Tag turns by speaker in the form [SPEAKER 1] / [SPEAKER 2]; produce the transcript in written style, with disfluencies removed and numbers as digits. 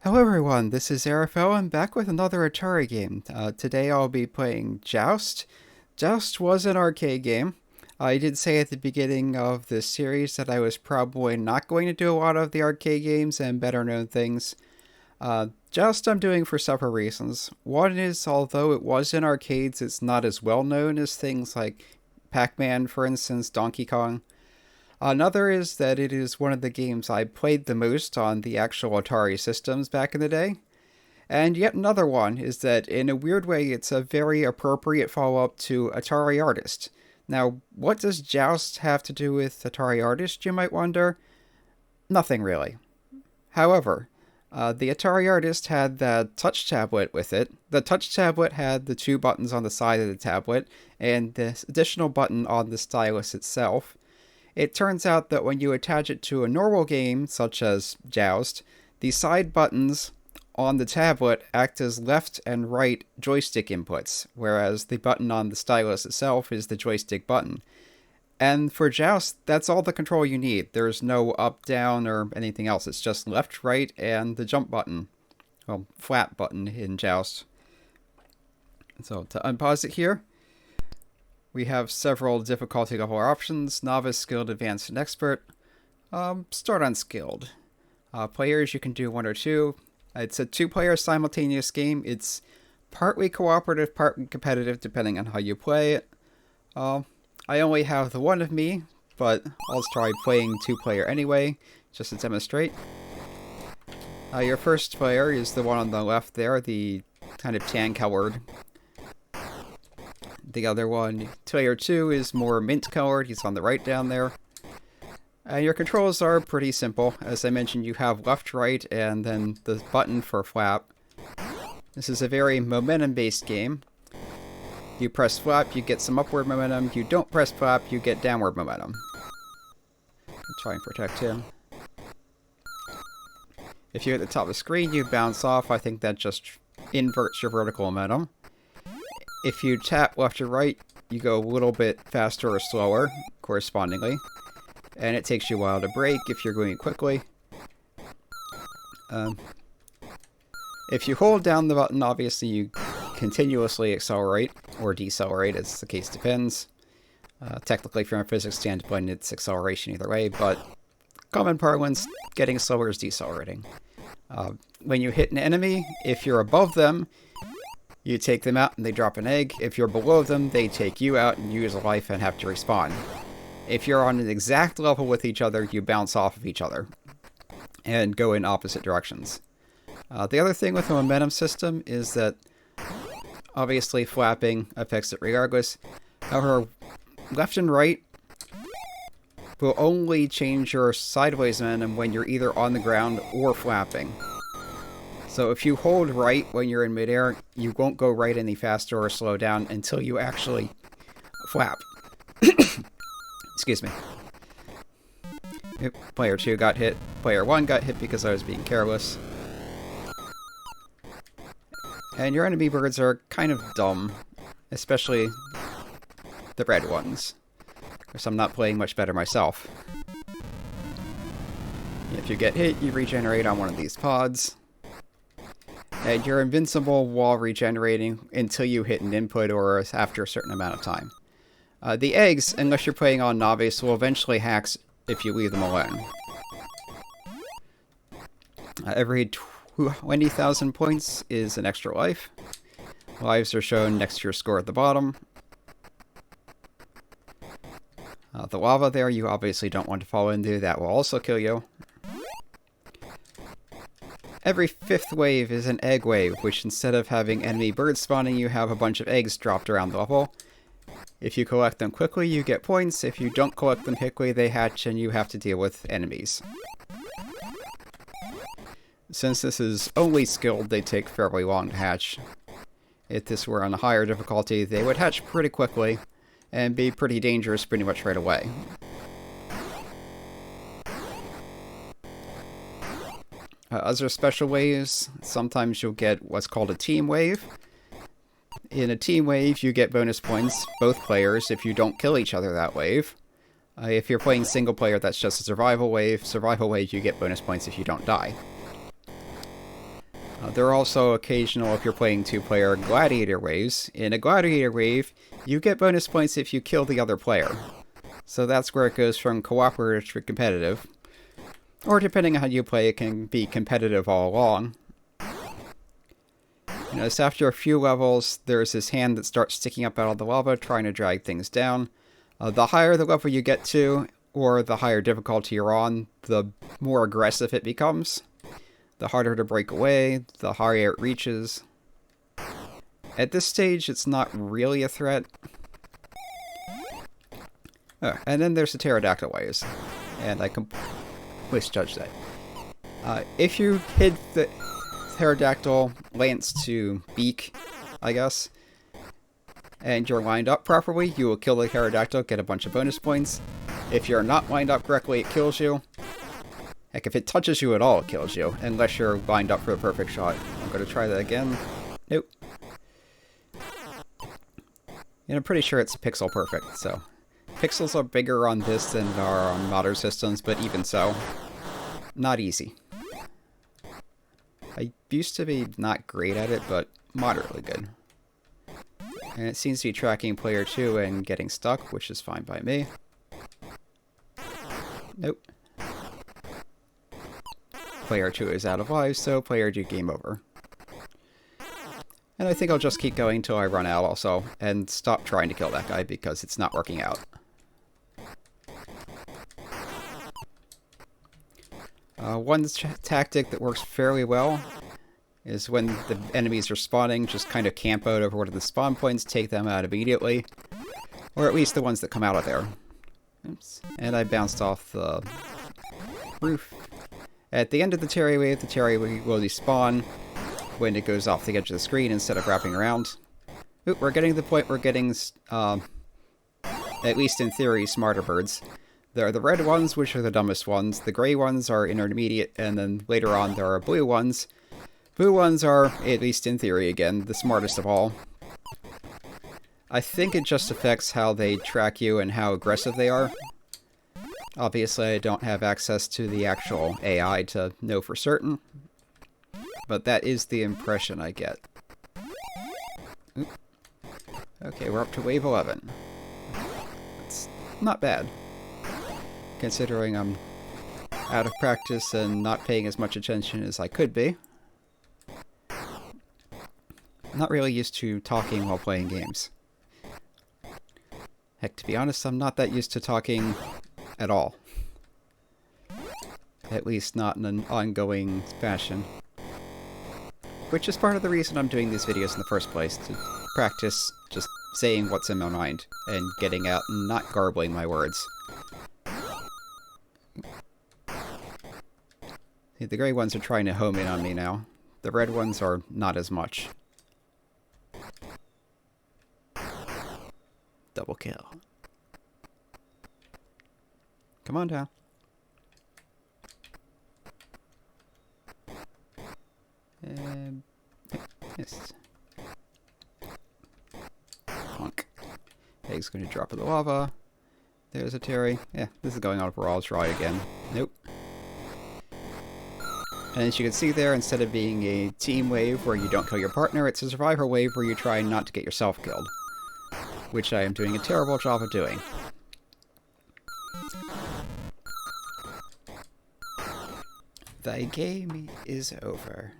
[SPEAKER 1] Hello everyone, this is Arafel. I'm back with another Atari game. Today I'll be playing Joust. Joust was an arcade game. I did say at the beginning of this series that I was probably not going to do a lot of the arcade games and better known things. Joust I'm doing for several reasons. One is, although it was in arcades, it's not as well known as things like Pac-Man, for instance, Donkey Kong. Another is that it is one of the games I played the most on the actual Atari systems back in the day. And yet another one is that, in a weird way, it's a very appropriate follow-up to Atari Artist. Now, what does Joust have to do with Atari Artist, you might wonder? Nothing really. However, the Atari Artist had that Touch Tablet with it. The Touch Tablet had the two buttons on the side of the tablet, and this additional button on the stylus itself. It turns out that when you attach it to a normal game, such as Joust, the side buttons on the tablet act as left and right joystick inputs, whereas the button on the stylus itself is the joystick button. And for Joust, that's all the control you need. There's no up, down, or anything else. It's just left, right, and the jump button. Well, flat button in Joust. So to unpause it here, we have several difficulty level options: novice, skilled, advanced, and expert. Start on skilled. Players, you can do one or two. It's a two-player simultaneous game. It's partly cooperative, partly competitive, depending on how you play it. I only have the one of me, but I'll try playing two-player anyway, just to demonstrate. Your first player is the one on the left there, the kind of tan-colored. The other one, player 2, is more mint-colored. He's on the right down there. Your controls are pretty simple. As I mentioned, you have left, right, and then the button for flap. This is a very momentum-based game. You press flap, you get some upward momentum. You don't press flap, you get downward momentum. I'll try and protect him. If you're at the top of the screen, you bounce off. I think that just inverts your vertical momentum. If you tap left or right, you go a little bit faster or slower, correspondingly. And it takes you a while to brake if you're going quickly. If you hold down the button, obviously you continuously accelerate, or decelerate, as the case depends. Technically, from a physics standpoint, it's acceleration either way, but common parlance, getting slower is decelerating. When you hit an enemy, if you're above them, you take them out and they drop an egg. If you're below them, they take you out and use a life and have to respawn. If you're on an exact level with each other, you bounce off of each other and go in opposite directions. The other thing with the momentum system is that obviously flapping affects it regardless. However, left and right will only change your sideways momentum when you're either on the ground or flapping. So if you hold right when you're in midair, you won't go right any faster or slow down until you actually flap. Excuse me. Player 2 got hit. Player 1 got hit because I was being careless. And your enemy birds are kind of dumb, especially the red ones, because I'm not playing much better myself. If you get hit, you regenerate on one of these pods. And you're invincible while regenerating until you hit an input or after a certain amount of time. The eggs, unless you're playing on novice, will eventually hack if you leave them alone. Every 20,000 points is an extra life. Lives are shown next to your score at the bottom. The lava there you obviously don't want to fall into. That will also kill you. Every fifth wave is an egg wave, which instead of having enemy birds spawning, you have a bunch of eggs dropped around the level. If you collect them quickly, you get points. If you don't collect them quickly, they hatch and you have to deal with enemies. Since this is only skilled, they take fairly long to hatch. If this were on a higher difficulty, they would hatch pretty quickly and be pretty dangerous pretty much right away. Other special waves, sometimes you'll get what's called a team wave. In a team wave, you get bonus points, both players, if you don't kill each other that wave. If you're playing single player, that's just a survival wave. Survival wave, you get bonus points if you don't die. There are also occasional, if you're playing two-player, gladiator waves. In a gladiator wave, you get bonus points if you kill the other player. So that's where it goes from cooperative to competitive. Or depending on how you play, it can be competitive all along. You notice after a few levels, there's this hand that starts sticking up out of the lava, trying to drag things down. The higher the level you get to, or the higher difficulty you're on, the more aggressive it becomes. The harder to break away, the higher it reaches. At this stage, it's not really a threat. Oh, and then there's the pterodactyl waves. And I misjudged that. If you hit the pterodactyl lance to beak, I guess, and you're lined up properly, you will kill the pterodactyl, get a bunch of bonus points. If you're not lined up correctly, it kills you. Heck, if it touches you at all, it kills you, unless you're lined up for the perfect shot. I'm going to try that again. Nope. And I'm pretty sure it's pixel perfect, so. Pixels are bigger on this than are on modern systems, but even so, not easy. I used to be not great at it, but moderately good. And it seems to be tracking player 2 and getting stuck, which is fine by me. Nope. Player 2 is out of lives, so player 2 game over. And I think I'll just keep going till I run out also, and stop trying to kill that guy because it's not working out. One tactic that works fairly well is when the enemies are spawning, just kind of camp out over one of the spawn points, take them out immediately. Or at least the ones that come out of there. Oops. And I bounced off the roof. At the end of the Terry wave will despawn when it goes off the edge of the screen instead of wrapping around. Oop, we're getting to the point where we're getting, at least in theory, smarter birds. There are the red ones, which are the dumbest ones. The gray ones are intermediate, and then later on there are blue ones. Blue ones are, at least in theory again, the smartest of all. I think it just affects how they track you and how aggressive they are. Obviously, I don't have access to the actual AI to know for certain, but that is the impression I get. Oop. Okay, we're up to wave 11. It's not bad, considering I'm out of practice and not paying as much attention as I could be. I'm not really used to talking while playing games. Heck, to be honest, I'm not that used to talking at all. At least not in an ongoing fashion. Which is part of the reason I'm doing these videos in the first place, to practice just saying what's in my mind, and getting out and not garbling my words. See, the gray ones are trying to home in on me now. The red ones are not as much. Double kill. Come on down. And yes. Plunk. Egg's going to drop in the lava. There's a Terry. Yeah, this is going on for all. I'll try again. Nope. And as you can see there, instead of being a team wave where you don't kill your partner, it's a survivor wave where you try not to get yourself killed. Which I am doing a terrible job of doing. The game is over.